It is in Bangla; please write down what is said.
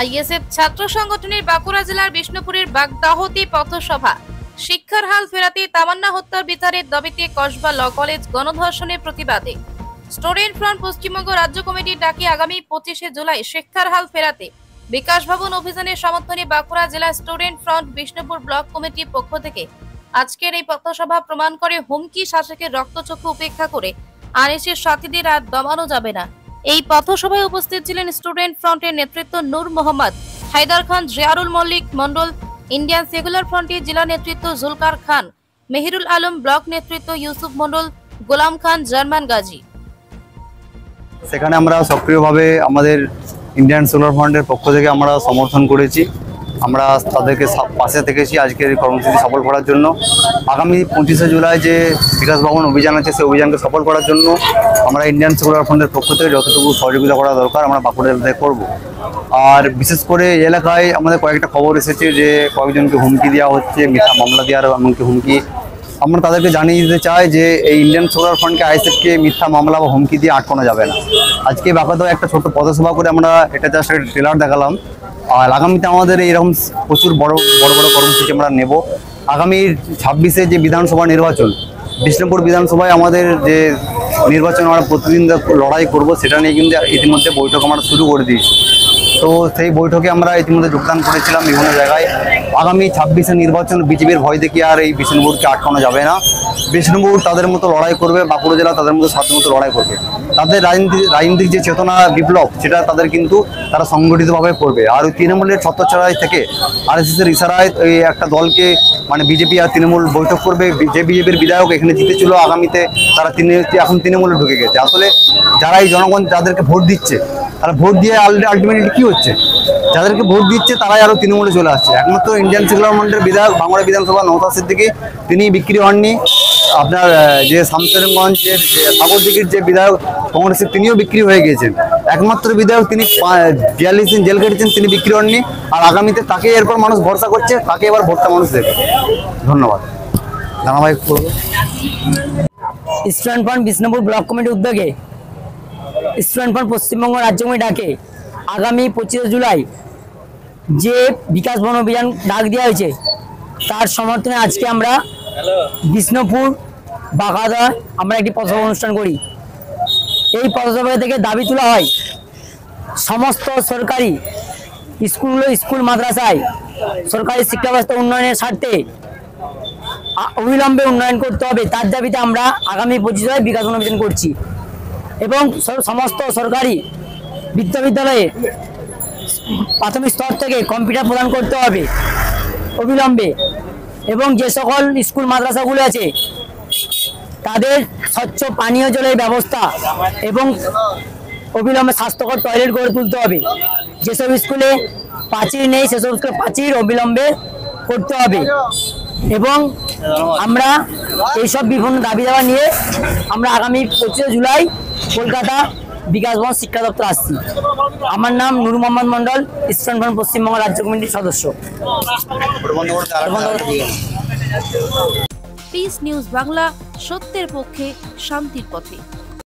আইএসএফ ছাত্র সংগঠনের বাঁকুড়া জেলার বিষ্ণুপুরের বাগদাহতি পথসভা। শিক্ষার হাল ফেরাতে তামান্না হত্যার বিচারের দাবিতে কসবা ল কলেজ গণধর্ষণের প্রতিবাদে স্টুডেন্ট ফ্রন্ট পশ্চিমবঙ্গ রাজ্য কমিটির ডাকে আগামী 25শে জুলাই শিক্ষার হাল ফেরাতে বিকাশ ভবন অভিযানের সমর্থনে বাঁকুড়া জেলা স্টুডেন্ট ফ্রন্ট বিষ্ণুপুর ব্লক কমিটির পক্ষ থেকে আজকের এই পথসভা প্রমাণ করে হুমকি শাসকের রক্তচক্ষু উপেক্ষা করে আনিসের সাথীদের আর দমানো যাবে না। এই পথসভায় উপস্থিত ছিলেন স্টুডেন্ট ফ্রন্টের নেতৃত্ব নূর মোহাম্মদ, হায়দার খান, জিয়ারুল মল্লিক মন্ডল, ইন্ডিয়ান সেকুলার ফ্রন্টের জেলা নেতৃত্ব জুলকার খান, মেহিরুল আলম, ব্লক নেতৃত্ব ইউসুফ মন্ডল, গোলাম খান, জার্মান গাজী। সেখানে আমরা সক্রিয়ভাবে আমাদের ইন্ডিয়ান সেকুলার ফ্রন্টের পক্ষ থেকে আমরা সমর্থন করেছি। আমরা তাদেরকে পাশে থেকেছি আজকের কর্মসূচি সফল করার জন্য। আগামী 25শে জুলাই যে বিকাশ ভবন অভিযান আছে সেই অভিযানকে সফল করার জন্য আমরা ইন্ডিয়ান সেকুলার ফ্রন্টের পক্ষ থেকে যতটুকু সহযোগিতা করা দরকার আমরা বাঁকুড়া জেলায় করব। আর বিশেষ করে এলাকায় আমাদের কয়েকটা খবর এসেছে যে কয়েকজনকে হুমকি দেওয়া হচ্ছে, মিথ্যা মামলা দেওয়ার এমনকি হুমকি। আমরা তাদেরকে জানিয়ে দিতে চাই যে এই ইন্ডিয়ান সেকুলার ফ্রন্টকে আইএসএফকে মিথ্যা মামলা বা হুমকি দিয়ে আটকানো যাবে না। আজকে বাঁকুড়ায় একটা ছোট্ট পথসভা করে আমরা এটা জাস্ট একটা ট্রেলার দেখালাম। আর আগামীতে আমাদের এইরকম প্রচুর বড় বড় কর্মসূচি আমরা নেব। আগামী 26শে যে বিধানসভা নির্বাচন, বিষ্ণুপুর বিধানসভায় আমাদের যে নির্বাচন আমরা প্রতিদিন লড়াই করব সেটা নিয়ে কিন্তু ইতিমধ্যে বৈঠক আমরা শুরু করে দিয়েছি। তো সেই বৈঠকে আমরা ইতিমধ্যে যোগদান করেছিলাম বিভিন্ন জায়গায়। আগামী 26শে নির্বাচন বিজেপির ভয় দেখিয়ে আর এই বিষ্ণুপুরকে আটকানো যাবে না। বিষ্ণুপুর তাদের মতো লড়াই করবে, বাঁকুড়া জেলা তাদের মতো সাথে মতো লড়াই করবে। তাদের রাজনীতিক যে চেতনা বিপ্লব সেটা তাদের কিন্তু তারা সংগঠিতভাবে করবে। আর ওই তৃণমূলের ছত্রছায়ায় থেকে আরএসএসের ইশারায় এই একটা দলকে মানে বিজেপি আর তৃণমূল বৈঠক করবে। যে বিজেপির বিধায়ক এখানে জিতেছিল আগামীতে তারা এখন তৃণমূলে ঢুকে গেছে। আসলে যারা এই জনগণ যাদেরকে ভোট দিচ্ছে তারা ভোট দিয়ে আলটিমেটলি কি হচ্ছে, যাদেরকে ভোট দিচ্ছে তারাই আরো তৃণমূলে চলে আসছে। একমাত্র ইন্ডিয়ান সেকুলার ফ্রন্টের বিধায়ক বাংলা বিধানসভা নওশাদ সিদ্দিকী তিনি বিক্রি হননি। আপনার যে শামসেরগঞ্জের সাগরদিঘির যে বিধায়ক কংগ্রেসের তিনিও বিক্রি হয়ে গিয়েছেন। একমাত্র বিধায়ক তিনি 42 দিন জেল কেটেছেন, তিনি বিক্রি হননি। আর আগামীতে তাকে এরপর মানুষ ভরসা করছে, তাকে এবার ভোটটা মানুষ দেবে। ধন্যবাদ। ধারাবাহিক স্টুডেন্ট ফ্রন্ট বিষ্ণুপুর ব্লক কমিটির উদ্যোগে স্টুডেন্ট ফ্রন্ট পশ্চিমবঙ্গ রাজ্য কমিটি ডাকে আগামী 25শে জুলাই যে বিকাশ ভবন অভিযান ডাক দেওয়া হয়েছে তার সমর্থনে আজকে আমরা বিষ্ণুপুর বাঁকুড়া আমরা একটি পথসভা অনুষ্ঠান করি। এই পথসভা থেকে দাবি তোলা হয় সমস্ত সরকারি স্কুল মাদ্রাসায় সরকারি শিক্ষা ব্যবস্থা উন্নয়নের স্বার্থে অবিলম্বে উন্নয়ন করতে হবে। তার দাবিতে আমরা আগামী 25 জুলাই বিকাশ ভবন অভিযান করছি এবং সমস্ত সরকারি বিদ্যালয়ে প্রাথমিক স্তর থেকে কম্পিউটার প্রদান করতে হবে অবিলম্বে। এবং যে সকল স্কুল মাদ্রাসাগুলো আছে তাদের স্বচ্ছ পানীয় জলের ব্যবস্থা এবং অবিলম্বে স্বাস্থ্যকর টয়লেট গড়ে তুলতে হবে। যেসব স্কুলে প্রাচীর নেই সেসব স্কুলে প্রাচীর অবিলম্বে করতে হবে। এবং আমরা এইসব বিভিন্ন দাবি দাবা নিয়ে আমরা আগামী 25শে জুলাই কলকাতা বিকাশ ভবন শিক্ষা দপ্তর আসছি। আমার নাম নূর মোহাম্মদ মন্ডল, স্টুডেন্ট ফ্রন্ট পশ্চিমবঙ্গ রাজ্য কমিটির সদস্য। পিস নিউজ বাংলা, সত্যের পক্ষে শান্তির পথে।